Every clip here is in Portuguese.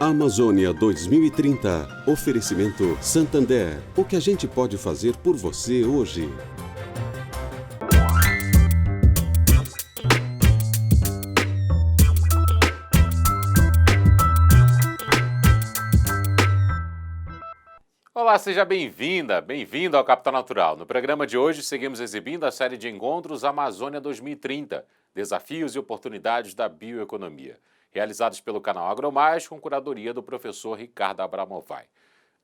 Amazônia 2030. Oferecimento Santander. O que a gente pode fazer por você hoje? Olá, seja bem-vinda, bem-vindo ao Capital Natural. No programa de hoje, seguimos exibindo a série de encontros Amazônia 2030, Desafios e Oportunidades da Bioeconomia, realizados pelo canal AgroMais com curadoria do professor Ricardo Abramovay.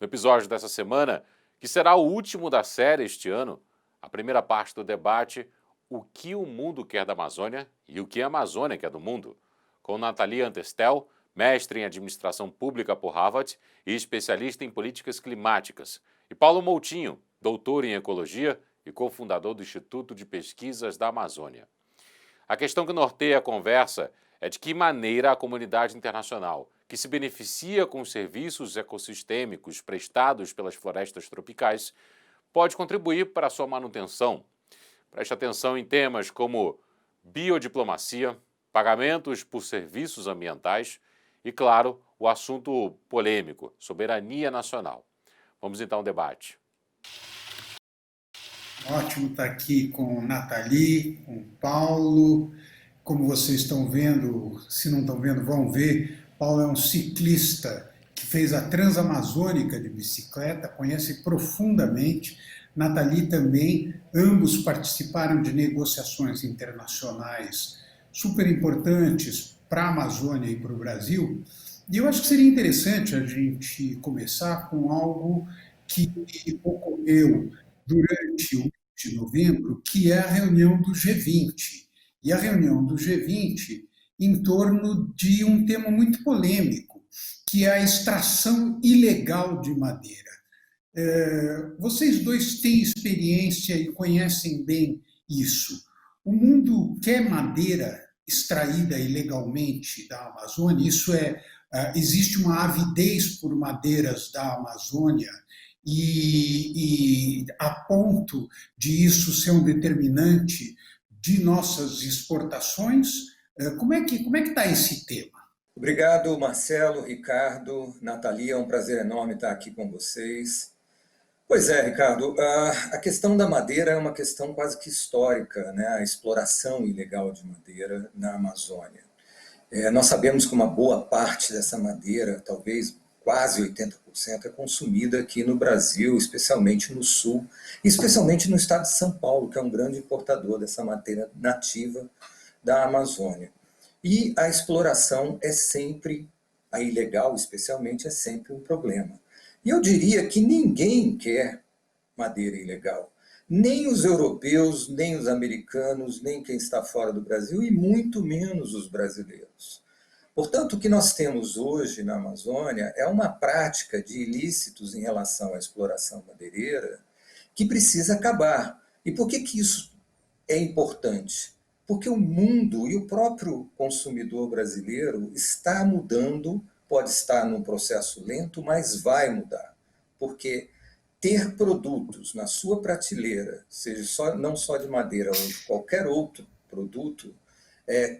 No episódio dessa semana, que será o último da série este ano, a primeira parte do debate, o que o mundo quer da Amazônia e o que a Amazônia quer do mundo, com Nathalie Antestel, mestre em Administração Pública por Harvard e especialista em políticas climáticas, e Paulo Moutinho, doutor em Ecologia e cofundador do Instituto de Pesquisas da Amazônia. A questão que norteia a conversa é de que maneira a comunidade internacional, que se beneficia com os serviços ecossistêmicos prestados pelas florestas tropicais, pode contribuir para a sua manutenção. Preste atenção em temas como biodiplomacia, pagamentos por serviços ambientais e, claro, o assunto polêmico, soberania nacional. Vamos então ao debate. Ótimo estar aqui com Nathalie, com Paulo. Como vocês estão vendo, se não estão vendo, vão ver. Paulo é um ciclista que fez a Transamazônica de bicicleta, conhece profundamente. Nathalie também, ambos participaram de negociações internacionais super importantes para a Amazônia e para o Brasil. E eu acho que seria interessante a gente começar com algo que ocorreu durante o mês de novembro, que é a reunião do G20. E a reunião do G20 em torno de um tema muito polêmico, que é a extração ilegal de madeira. Vocês dois têm experiência e conhecem bem isso. O mundo quer madeira extraída ilegalmente da Amazônia, existe uma avidez por madeiras da Amazônia, e a ponto de isso ser um determinante de nossas exportações. Como é que está esse tema? Obrigado, Marcelo, Ricardo, Nathalie, é um prazer enorme estar aqui com vocês. Pois é, Ricardo, a questão da madeira é uma questão quase que histórica, né? A exploração ilegal de madeira na Amazônia. Nós sabemos que uma boa parte dessa madeira, talvez quase 80%, é consumida aqui no Brasil, especialmente no Sul, especialmente no estado de São Paulo, que é um grande importador dessa madeira nativa da Amazônia. E a exploração a ilegal especialmente, é sempre um problema. E eu diria que ninguém quer madeira ilegal. Nem os europeus, nem os americanos, nem quem está fora do Brasil, e muito menos os brasileiros. Portanto, o que nós temos hoje na Amazônia é uma prática de ilícitos em relação à exploração madeireira que precisa acabar. E por que isso é importante? Porque o mundo e o próprio consumidor brasileiro está mudando, pode estar num processo lento, mas vai mudar. Porque ter produtos na sua prateleira, seja não só de madeira ou de qualquer outro produto,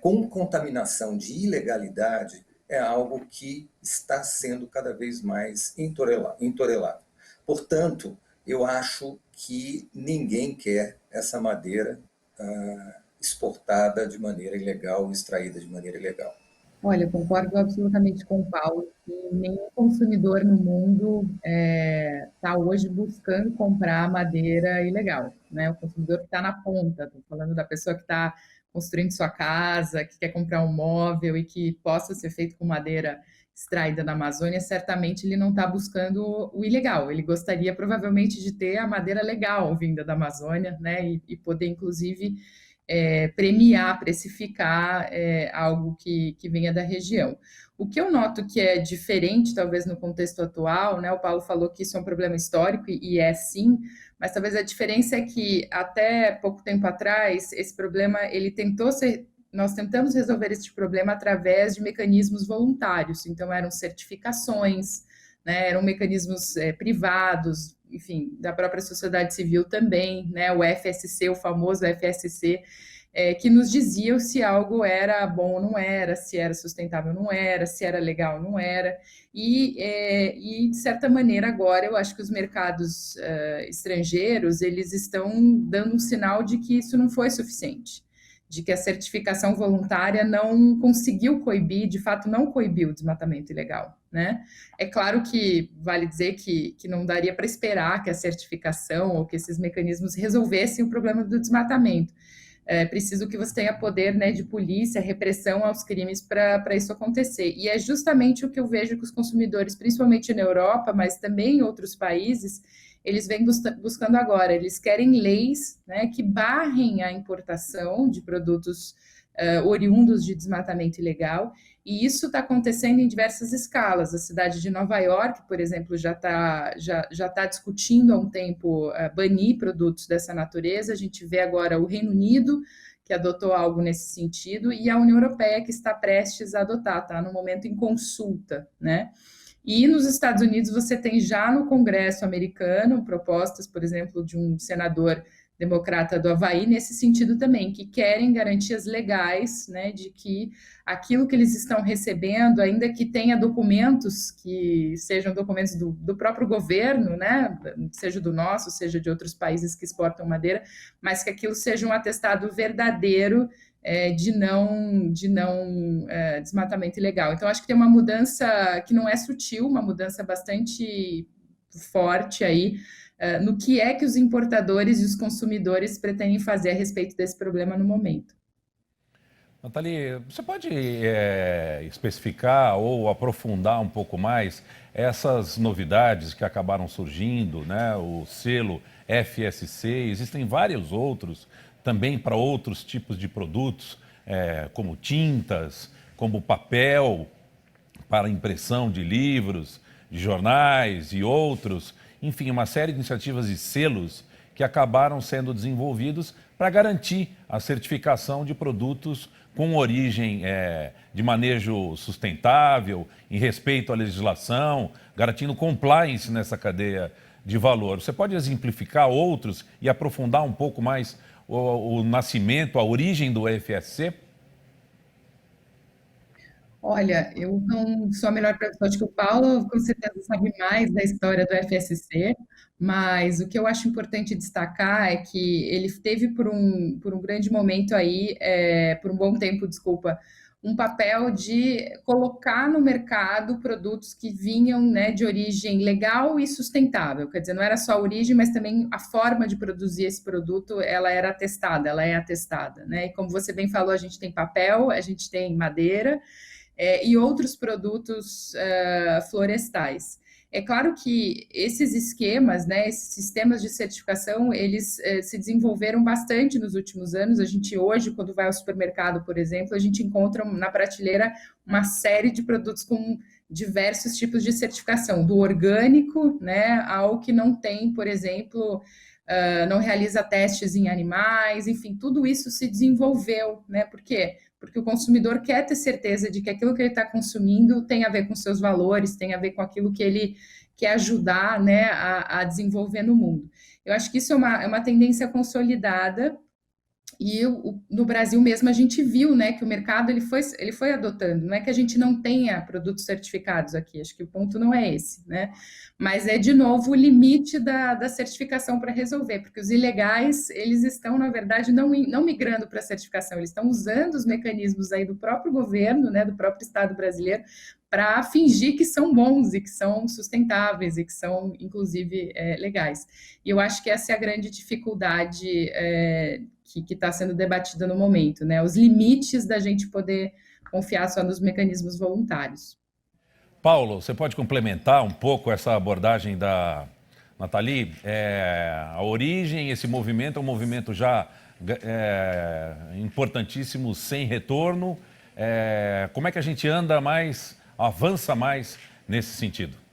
com contaminação de ilegalidade, é algo que está sendo cada vez mais intolerável. Portanto, eu acho que ninguém quer essa madeira exportada de maneira ilegal, extraída de maneira ilegal. Olha, eu concordo absolutamente com o Paulo, que nenhum consumidor no mundo está hoje buscando comprar madeira ilegal, né? O consumidor que está na ponta, estou falando da pessoa que está construindo sua casa, que quer comprar um móvel e que possa ser feito com madeira extraída da Amazônia, certamente ele não está buscando o ilegal, ele gostaria provavelmente de ter a madeira legal vinda da Amazônia, né? E poder, inclusive, premiar, precificar algo que venha da região. O que eu noto que é diferente, talvez, no contexto atual, né? O Paulo falou que isso é um problema histórico, e é sim, mas talvez a diferença é que, até pouco tempo atrás, esse problema, nós tentamos resolver esse problema através de mecanismos voluntários, então eram certificações, né? Eram mecanismos privados, enfim, da própria sociedade civil também, né? O FSC, o famoso FSC, que nos diziam se algo era bom ou não era, se era sustentável ou não era, se era legal ou não era. E, de certa maneira, agora eu acho que os mercados estrangeiros, eles estão dando um sinal de que isso não foi suficiente, de que a certificação voluntária não conseguiu coibir, de fato não coibiu o desmatamento ilegal, né? É claro que vale dizer que não daria para esperar que a certificação ou que esses mecanismos resolvessem o problema do desmatamento. É preciso que você tenha poder, né, de polícia, repressão aos crimes para isso acontecer. E é justamente o que eu vejo que os consumidores, principalmente na Europa, mas também em outros países, eles vêm buscando agora. Eles querem leis, né, que barrem a importação de produtos oriundos de desmatamento ilegal, e isso está acontecendo em diversas escalas. A cidade de Nova York, por exemplo, já tá discutindo há um tempo banir produtos dessa natureza. A gente vê agora o Reino Unido, que adotou algo nesse sentido, e a União Europeia, que está prestes a adotar, está no momento em consulta, né? E nos Estados Unidos você tem já no Congresso americano propostas, por exemplo, de um senador democrata do Havaí, nesse sentido também, que querem garantias legais, né, de que aquilo que eles estão recebendo, ainda que tenha documentos que sejam documentos do próprio governo, né, seja do nosso, seja de outros países que exportam madeira, mas que aquilo seja um atestado verdadeiro de não desmatamento ilegal. Então, acho que tem uma mudança que não é sutil, uma mudança bastante forte aí, no que é que os importadores e os consumidores pretendem fazer a respeito desse problema no momento. Nathalie, você pode especificar ou aprofundar um pouco mais essas novidades que acabaram surgindo, né? O selo FSC, existem vários outros também para outros tipos de produtos, como tintas, como papel para impressão de livros, de jornais e outros. Enfim, uma série de iniciativas e selos que acabaram sendo desenvolvidos para garantir a certificação de produtos com origem de manejo sustentável, em respeito à legislação, garantindo compliance nessa cadeia de valor. Você pode exemplificar outros e aprofundar um pouco mais o nascimento, a origem do FSC? Olha, eu não sou a melhor pessoa, acho que o Paulo com certeza sabe mais da história do FSC, mas o que eu acho importante destacar é que ele teve por um grande momento aí, por um bom tempo, desculpa, um papel de colocar no mercado produtos que vinham, né, de origem legal e sustentável. Quer dizer, não era só a origem, mas também a forma de produzir esse produto, ela era atestada, ela é atestada, né? E como você bem falou, a gente tem papel, a gente tem madeira, e outros produtos florestais. É claro que esses esquemas, né, esses sistemas de certificação, eles se desenvolveram bastante nos últimos anos. A gente hoje, quando vai ao supermercado, por exemplo, a gente encontra na prateleira uma série de produtos com diversos tipos de certificação, do orgânico, né, ao que não tem, por exemplo, não realiza testes em animais, enfim, tudo isso se desenvolveu, né? Por quê? Porque o consumidor quer ter certeza de que aquilo que ele está consumindo tem a ver com seus valores, tem a ver com aquilo que ele quer ajudar, né, a desenvolver no mundo. Eu acho que isso é uma tendência consolidada. E no Brasil mesmo a gente viu, né, que o mercado ele foi adotando. Não é que a gente não tenha produtos certificados aqui, acho que o ponto não é esse, né? Mas é, de novo, o limite da certificação para resolver, porque os ilegais, eles estão, na verdade, não migrando para a certificação, eles estão usando os mecanismos aí do próprio governo, né, do próprio Estado brasileiro, para fingir que são bons e que são sustentáveis e que são, inclusive, legais. E eu acho que essa é a grande dificuldade que está sendo debatida no momento, né? Os limites da gente poder confiar só nos mecanismos voluntários. Paulo, você pode complementar um pouco essa abordagem da Nathalie? A origem, esse movimento é um movimento já importantíssimo, sem retorno. Como é que a gente anda mais, avança mais nesse sentido?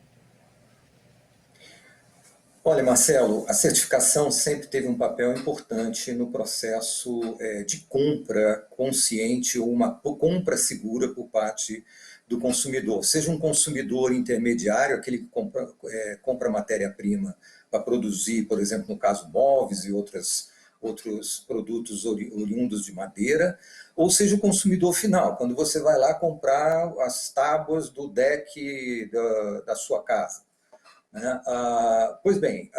Olha, Marcelo, a certificação sempre teve um papel importante no processo de compra consciente ou uma compra segura por parte do consumidor. Seja um consumidor intermediário, aquele que compra matéria-prima para produzir, por exemplo, no caso móveis e outros produtos oriundos de madeira, ou seja, o consumidor final, quando você vai lá comprar as tábuas do deck da sua casa, né? Pois bem,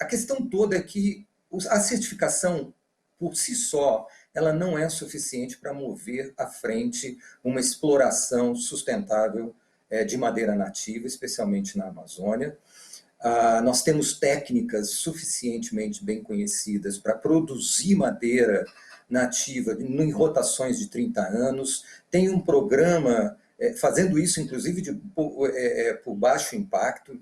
a questão toda é que a certificação, por si só, ela não é suficiente para mover à frente uma exploração sustentável de madeira nativa, especialmente na Amazônia. Nós temos técnicas suficientemente bem conhecidas para produzir madeira nativa em rotações de 30 anos. Tem um programa fazendo isso, inclusive, por baixo impacto.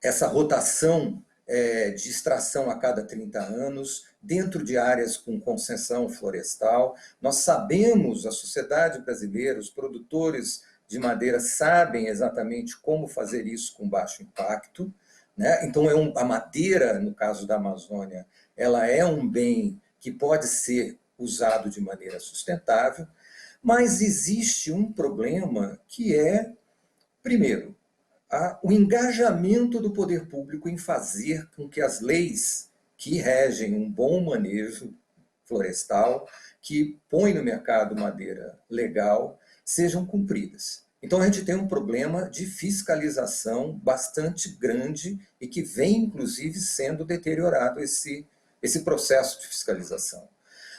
Essa rotação de extração a cada 30 anos, dentro de áreas com concessão florestal. Nós sabemos, a sociedade brasileira, os produtores de madeira sabem exatamente como fazer isso com baixo impacto, né? Então, a madeira, no caso da Amazônia, ela é um bem que pode ser usado de maneira sustentável, mas existe um problema que é, primeiro, o engajamento do poder público em fazer com que as leis que regem um bom manejo florestal, que põe no mercado madeira legal, sejam cumpridas. Então, a gente tem um problema de fiscalização bastante grande e que vem, inclusive, sendo deteriorado esse processo de fiscalização.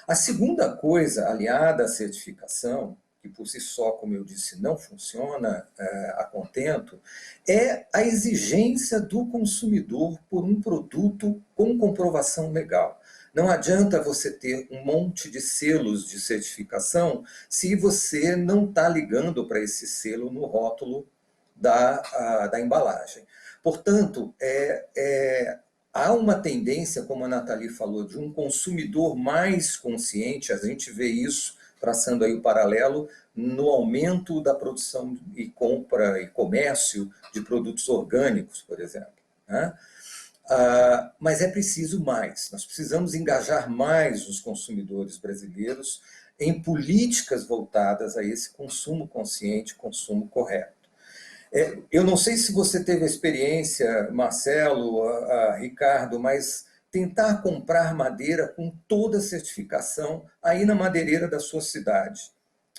A segunda coisa, aliada à certificação, que por si só, como eu disse, não funciona a contento, é a exigência do consumidor por um produto com comprovação legal. Não adianta você ter um monte de selos de certificação se você não está ligando para esse selo no rótulo da embalagem. Portanto, há uma tendência, como a Nathalie falou, de um consumidor mais consciente. A gente vê isso, traçando aí o paralelo, no aumento da produção e compra e comércio de produtos orgânicos, por exemplo, né? Mas é preciso mais. Nós precisamos engajar mais os consumidores brasileiros em políticas voltadas a esse consumo consciente, consumo correto. Eu não sei se você teve a experiência, Marcelo, Ricardo, mas tentar comprar madeira com toda a certificação aí na madeireira da sua cidade.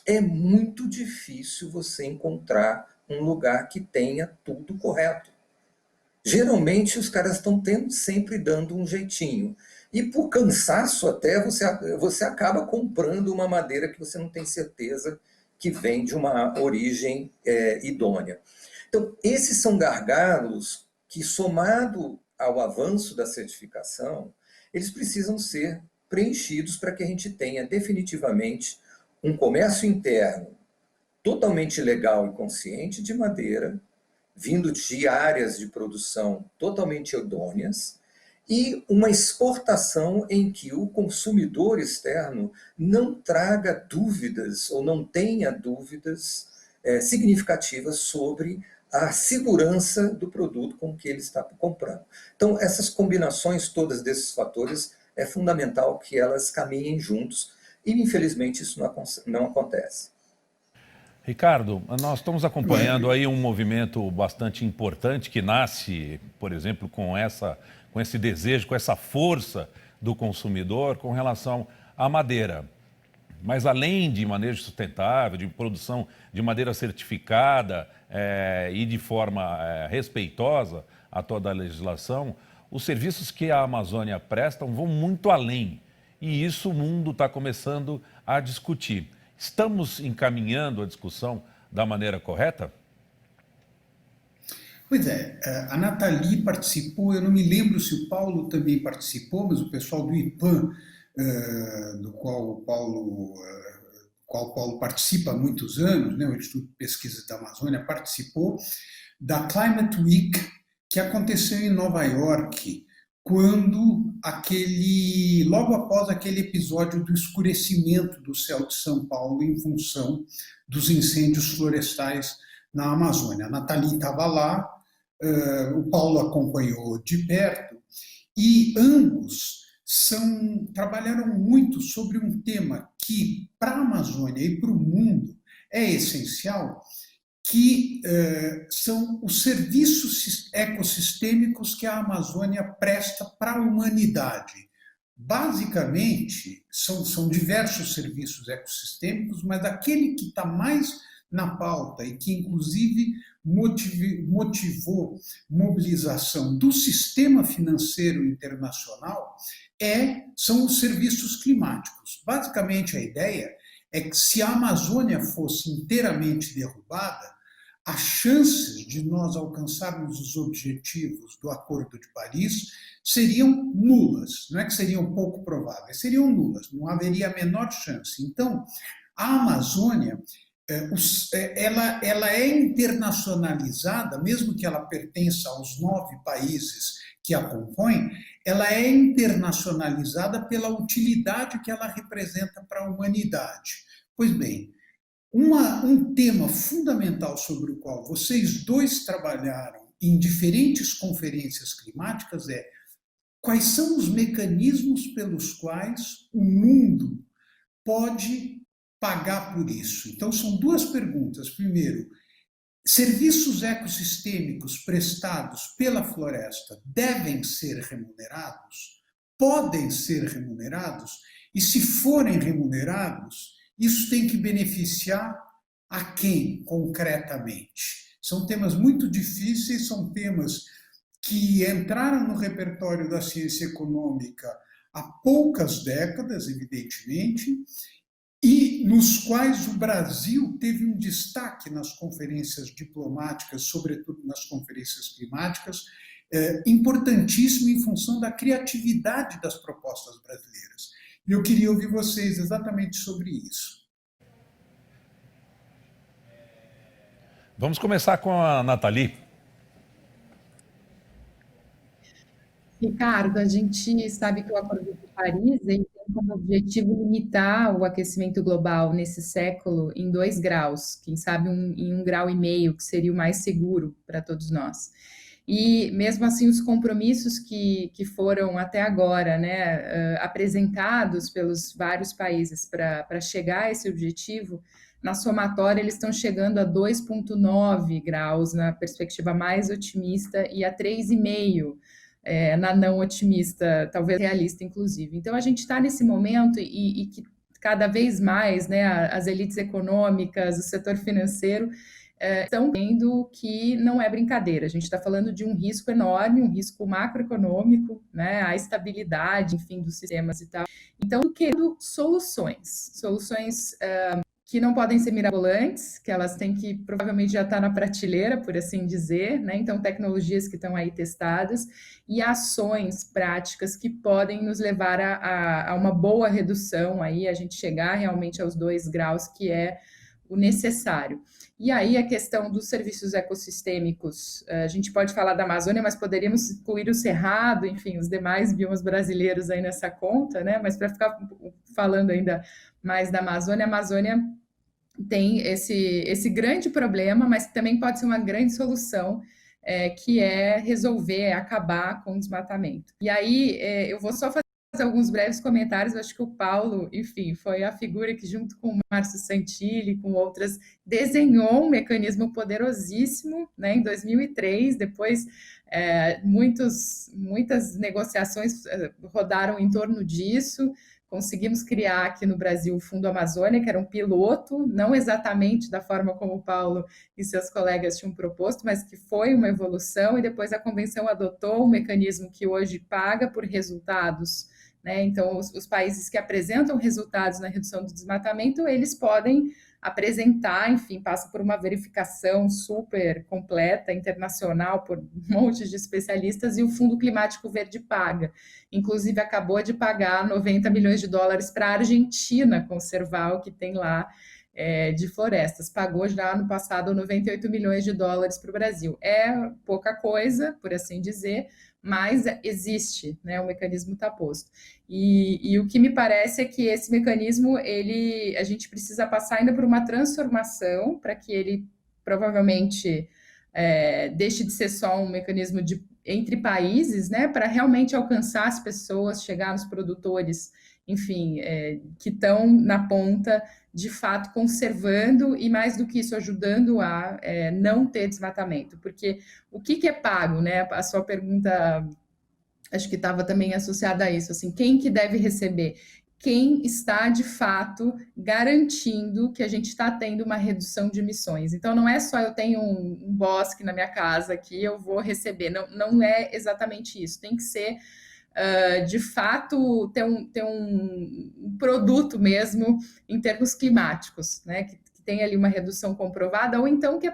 É muito difícil você encontrar um lugar que tenha tudo correto. Geralmente, os caras estão sempre dando um jeitinho. E por cansaço até, você acaba comprando uma madeira que você não tem certeza que vem de uma origem idônea. Então, esses são gargalos que, somado ao avanço da certificação, eles precisam ser preenchidos para que a gente tenha definitivamente um comércio interno totalmente legal e consciente de madeira, vindo de áreas de produção totalmente idôneas, e uma exportação em que o consumidor externo não traga dúvidas ou não tenha dúvidas significativas sobre a segurança do produto com que ele está comprando. Então, essas combinações todas desses fatores, é fundamental que elas caminhem juntos, e infelizmente isso não acontece. Ricardo, nós estamos acompanhando aí um movimento bastante importante que nasce, por exemplo, com esse desejo, com essa força do consumidor com relação à madeira. Mas além de manejo sustentável, de produção de madeira certificada e de forma respeitosa a toda a legislação, os serviços que a Amazônia presta vão muito além. E isso o mundo está começando a discutir. Estamos encaminhando a discussão da maneira correta? Pois é, a Nathalie participou, eu não me lembro se o Paulo também participou, mas o pessoal do IPAM, do qual o Paulo participa há muitos anos, né, o Instituto de Pesquisa da Amazônia, participou da Climate Week, que aconteceu em Nova York, quando logo após aquele episódio do escurecimento do céu de São Paulo em função dos incêndios florestais na Amazônia. A Nathalie estava lá, o Paulo acompanhou de perto, e ambos trabalharam muito sobre um tema que, para a Amazônia e para o mundo, é essencial, que são os serviços ecossistêmicos que a Amazônia presta para a humanidade. Basicamente, são diversos serviços ecossistêmicos, mas aquele que está mais na pauta e que, inclusive, motivou mobilização do sistema financeiro internacional são os serviços climáticos. Basicamente, a ideia é que se a Amazônia fosse inteiramente derrubada, as chances de nós alcançarmos os objetivos do Acordo de Paris seriam nulas. Não é que seriam pouco prováveis, seriam nulas, não haveria a menor chance. Então, a Amazônia ela é internacionalizada, mesmo que ela pertença aos 9 países que a compõem, ela é internacionalizada pela utilidade que ela representa para a humanidade. Pois bem, um tema fundamental sobre o qual vocês dois trabalharam em diferentes conferências climáticas é quais são os mecanismos pelos quais o mundo pode pagar por isso. Então, são duas perguntas. Primeiro, serviços ecossistêmicos prestados pela floresta devem ser remunerados? Podem ser remunerados? E se forem remunerados, isso tem que beneficiar a quem, concretamente? São temas muito difíceis, são temas que entraram no repertório da ciência econômica há poucas décadas, evidentemente, e nos quais o Brasil teve um destaque nas conferências diplomáticas, sobretudo nas conferências climáticas, importantíssimo em função da criatividade das propostas brasileiras. E eu queria ouvir vocês exatamente sobre isso. Vamos começar com a Nathalie. Ricardo, a gente sabe que o Acordo de Paris ele tem como objetivo limitar o aquecimento global nesse século em 2 graus, quem sabe em 1,5 grau, que seria o mais seguro para todos nós. E mesmo assim, os compromissos que foram até agora, né, apresentados pelos vários países para chegar a esse objetivo, na somatória eles estão chegando a 2,9 graus na perspectiva mais otimista e a 3,5 na não otimista, talvez realista, inclusive. Então, a gente está nesse momento e que cada vez mais, né, as elites econômicas, o setor financeiro, estão vendo que não é brincadeira. A gente está falando de um risco enorme, um risco macroeconômico, né, a estabilidade, enfim, dos sistemas e tal. Então, querendo soluções que não podem ser mirabolantes, que elas têm que provavelmente já estar na prateleira, por assim dizer, né? Então, tecnologias que estão aí testadas e ações práticas que podem nos levar a uma boa redução, aí a gente chegar realmente aos 2 graus, que é o necessário. E aí a questão dos serviços ecossistêmicos, a gente pode falar da Amazônia, mas poderíamos incluir o Cerrado, enfim, os demais biomas brasileiros aí nessa conta, né? Mas para ficar falando ainda mais da Amazônia, a Amazônia tem esse grande problema, mas também pode ser uma grande solução, que é resolver, acabar com o desmatamento. E aí eu vou só fazer alguns breves comentários. Eu acho que o Paulo, enfim, foi a figura que, junto com o Márcio Santilli, com outras, desenhou um mecanismo poderosíssimo, né, em 2003. Depois, muitas negociações rodaram em torno disso. Conseguimos criar aqui no Brasil o Fundo Amazônia, que era um piloto, não exatamente da forma como o Paulo e seus colegas tinham proposto, mas que foi uma evolução, e depois a Convenção adotou um mecanismo que hoje paga por resultados, né? Então, os países que apresentam resultados na redução do desmatamento, eles podem apresentar, enfim, passa por uma verificação super completa, internacional, por um monte de especialistas, e o Fundo Climático Verde paga. Inclusive, acabou de pagar 90 milhões de dólares para a Argentina conservar o que tem lá de florestas. Pagou já no passado 98 milhões de dólares para o Brasil. É pouca coisa, por assim dizer, mas existe, né? O mecanismo está posto. E o que me parece é que esse mecanismo, a gente precisa passar ainda por uma transformação para que ele provavelmente deixe de ser só um mecanismo entre países, né? Para realmente alcançar as pessoas, chegar nos produtores enfim, que estão na ponta, de fato, conservando e, mais do que isso, ajudando a não ter desmatamento. Porque o que é pago, né? A sua pergunta, acho que estava também associada a isso, assim, quem que deve receber? Quem está, de fato, garantindo que a gente está tendo uma redução de emissões. Então, não é só eu tenho um bosque na minha casa que eu vou receber, não é exatamente isso. Tem que ser, de fato, ter um produto mesmo em termos climáticos, né? Que tem ali uma redução comprovada, ou então que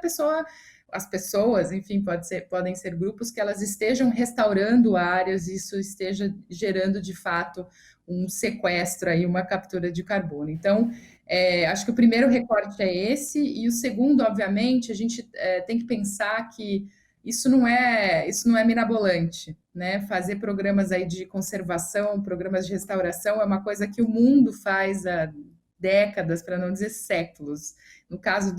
as pessoas, enfim, podem ser grupos que elas estejam restaurando áreas e isso esteja gerando, de fato, um sequestro aí, uma captura de carbono. Então, acho que o primeiro recorte é esse, e o segundo, obviamente, a gente tem que pensar que isso não é mirabolante, né? Fazer programas aí de conservação, programas de restauração é uma coisa que o mundo faz há décadas, para não dizer séculos, no caso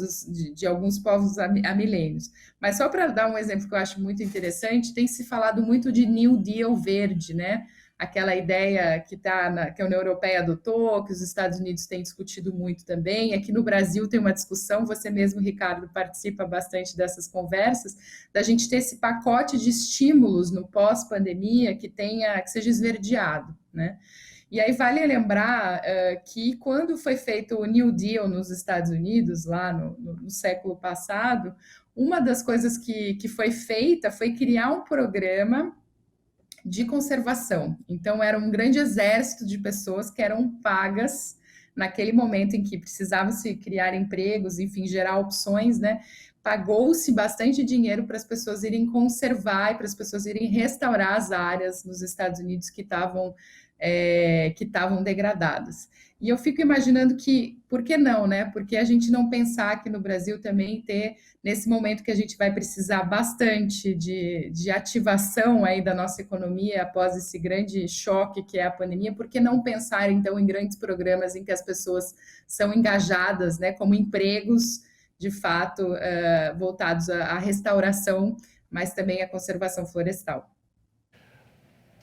de alguns povos há milênios. Mas só para dar um exemplo que eu acho muito interessante, tem se falado muito de New Deal verde, né? Aquela ideia que que a União Europeia adotou, que os Estados Unidos têm discutido muito também. Aqui no Brasil tem uma discussão, você mesmo, Ricardo, participa bastante dessas conversas, da gente ter esse pacote de estímulos no pós-pandemia que seja esverdeado, né? E aí vale lembrar que quando foi feito o New Deal nos Estados Unidos, lá no século passado, uma das coisas que foi feita foi criar um programa de conservação. Então, era um grande exército de pessoas que eram pagas naquele momento em que precisavam se criar empregos, enfim, gerar opções, né? Pagou-se bastante dinheiro para as pessoas irem conservar e para as pessoas irem restaurar as áreas nos Estados Unidos que estavam degradadas. E eu fico imaginando que, por que não, né? Porque a gente não pensar aqui no Brasil também ter, nesse momento que a gente vai precisar bastante de ativação aí da nossa economia após esse grande choque que é a pandemia, por que não pensar, então, em grandes programas em que as pessoas são engajadas, né, como empregos, de fato, voltados à restauração, mas também à conservação florestal.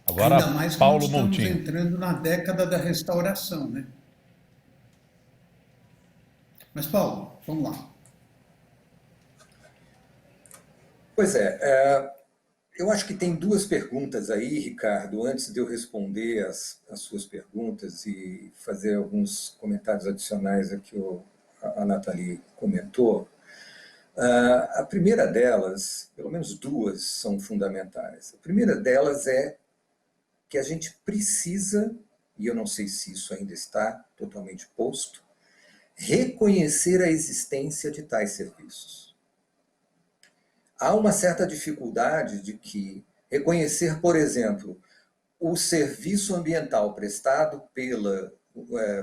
Agora, Ainda mais que Paulo nós estamos Montinho. entrando na década da restauração, né? Mas, Paulo, vamos lá. Pois eu acho que tem duas perguntas aí, Ricardo, antes de eu responder as suas perguntas e fazer alguns comentários adicionais a que a Nathalie comentou. A primeira delas, pelo menos duas, são fundamentais. A primeira delas é que a gente precisa, e eu não sei se isso ainda está totalmente posto, reconhecer a existência de tais serviços. Há uma certa dificuldade de que reconhecer, por exemplo, o serviço ambiental prestado pela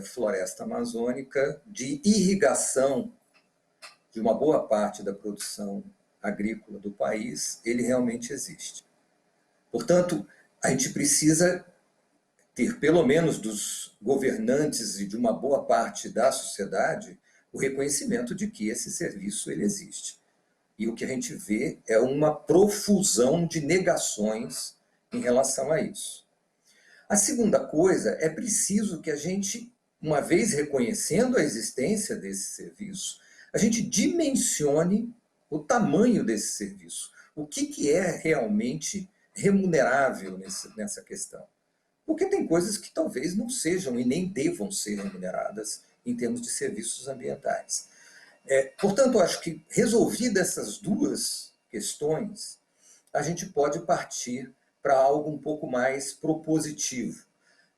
floresta amazônica de irrigação de uma boa parte da produção agrícola do país, ele realmente existe. Portanto, a gente precisa ter, pelo menos dos governantes e de uma boa parte da sociedade, o reconhecimento de que esse serviço ele existe. E o que a gente vê é uma profusão de negações em relação a isso. A segunda coisa, é preciso que a gente, uma vez reconhecendo a existência desse serviço, a gente dimensione o tamanho desse serviço. O que é realmente remunerável nessa questão? Porque tem coisas que talvez não sejam e nem devam ser remuneradas em termos de serviços ambientais. Portanto, acho que resolvidas essas duas questões, a gente pode partir para algo um pouco mais propositivo.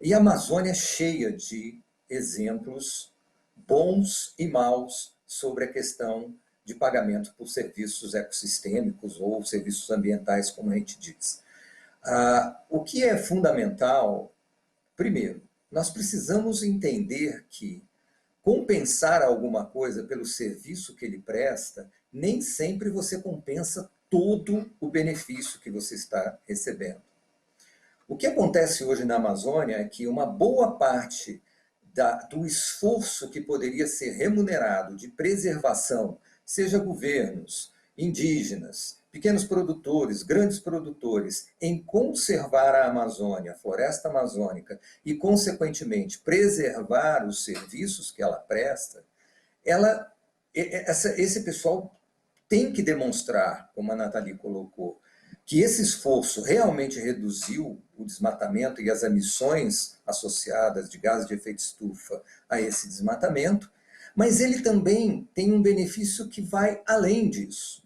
E a Amazônia é cheia de exemplos bons e maus sobre a questão de pagamento por serviços ecossistêmicos ou serviços ambientais, como a gente diz. O que é fundamental, primeiro, nós precisamos entender que compensar alguma coisa pelo serviço que ele presta, nem sempre você compensa todo o benefício que você está recebendo. O que acontece hoje na Amazônia é que uma boa parte do esforço que poderia ser remunerado de preservação, seja governos, indígenas, pequenos produtores, grandes produtores, em conservar a Amazônia, a floresta amazônica, e, consequentemente, preservar os serviços que ela presta, esse pessoal tem que demonstrar, como a Nathalie colocou, que esse esforço realmente reduziu o desmatamento e as emissões associadas de gases de efeito estufa a esse desmatamento, mas ele também tem um benefício que vai além disso.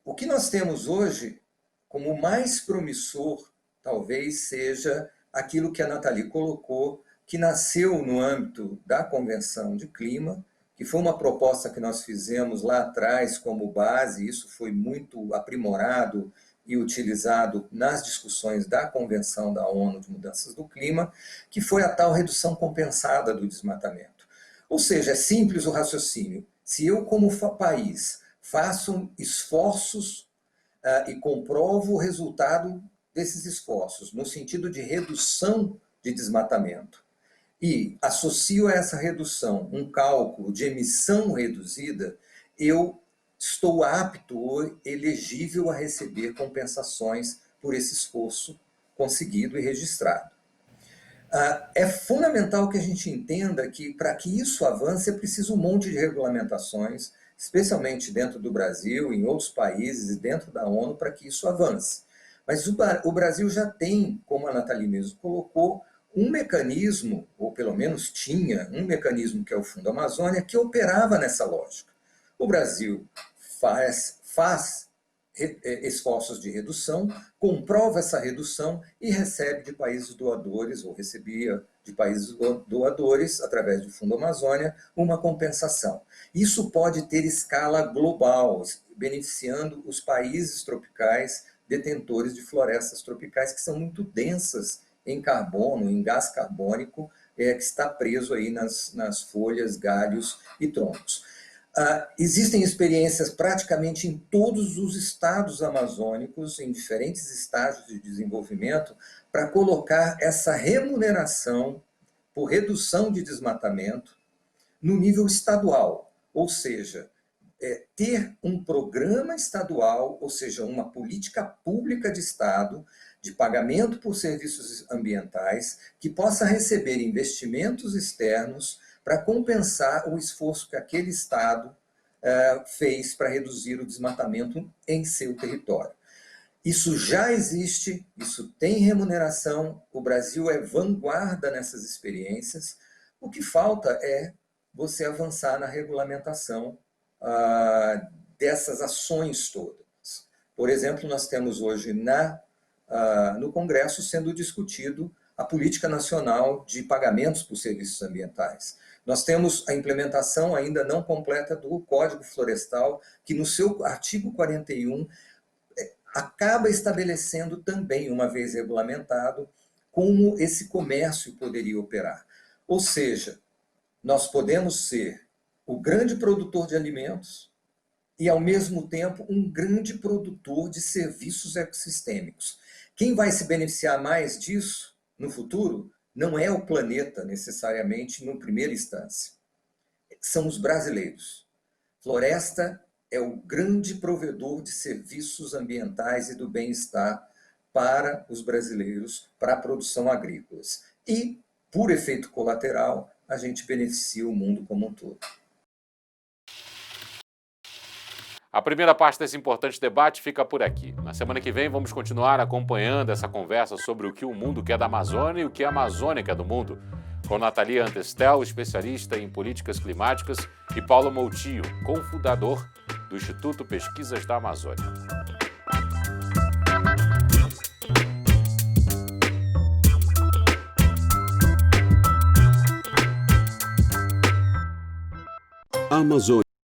O que nós temos hoje como mais promissor, talvez seja aquilo que a Nathalie colocou, que nasceu no âmbito da Convenção de Clima, que foi uma proposta que nós fizemos lá atrás como base, e isso foi muito aprimorado e utilizado nas discussões da Convenção da ONU de Mudanças do Clima, que foi a tal redução compensada do desmatamento. Ou seja, é simples o raciocínio. Se eu, como país, faço esforços e comprovo o resultado desses esforços, no sentido de redução de desmatamento, e associo a essa redução um cálculo de emissão reduzida, eu estou apto ou elegível a receber compensações por esse esforço conseguido e registrado. É fundamental que a gente entenda que, para que isso avance, é preciso um monte de regulamentações, especialmente dentro do Brasil, em outros países e dentro da ONU, para que isso avance. Mas o Brasil já tem, como a Nathalie mesmo colocou, um mecanismo, ou pelo menos tinha um mecanismo, que é o Fundo Amazônia, que operava nessa lógica. O Brasil faz esforços de redução, comprova essa redução e recebe de países doadores, ou recebia de países doadores, através do Fundo Amazônia, uma compensação. Isso pode ter escala global, beneficiando os países tropicais detentores de florestas tropicais, que são muito densas em carbono, em gás carbônico, que está preso aí nas folhas, galhos e troncos. Existem experiências praticamente em todos os estados amazônicos, em diferentes estágios de desenvolvimento, para colocar essa remuneração por redução de desmatamento no nível estadual, ou seja, ter um programa estadual, ou seja, uma política pública de Estado, de pagamento por serviços ambientais, que possa receber investimentos externos para compensar o esforço que aquele Estado fez para reduzir o desmatamento em seu território. Isso já existe, isso tem remuneração, o Brasil é vanguarda nessas experiências. O que falta é você avançar na regulamentação dessas ações todas. Por exemplo, nós temos hoje no Congresso sendo discutido a Política Nacional de Pagamentos por Serviços Ambientais. Nós temos a implementação ainda não completa do Código Florestal, que no seu artigo 41 acaba estabelecendo também, uma vez regulamentado, como esse comércio poderia operar. Ou seja, nós podemos ser o grande produtor de alimentos e, ao mesmo tempo, um grande produtor de serviços ecossistêmicos. Quem vai se beneficiar mais disso no futuro não é o planeta, necessariamente, no primeira instância. São os brasileiros. Floresta é o grande provedor de serviços ambientais e do bem-estar para os brasileiros, para a produção agrícola. E, por efeito colateral, a gente beneficia o mundo como um todo. A primeira parte desse importante debate fica por aqui. Na semana que vem vamos continuar acompanhando essa conversa sobre o que o mundo quer da Amazônia e o que a Amazônia quer do mundo, com Nathalie Antestel, especialista em políticas climáticas, e Paulo Moutinho, cofundador do Instituto Pesquisas da Amazônia. Amazônia.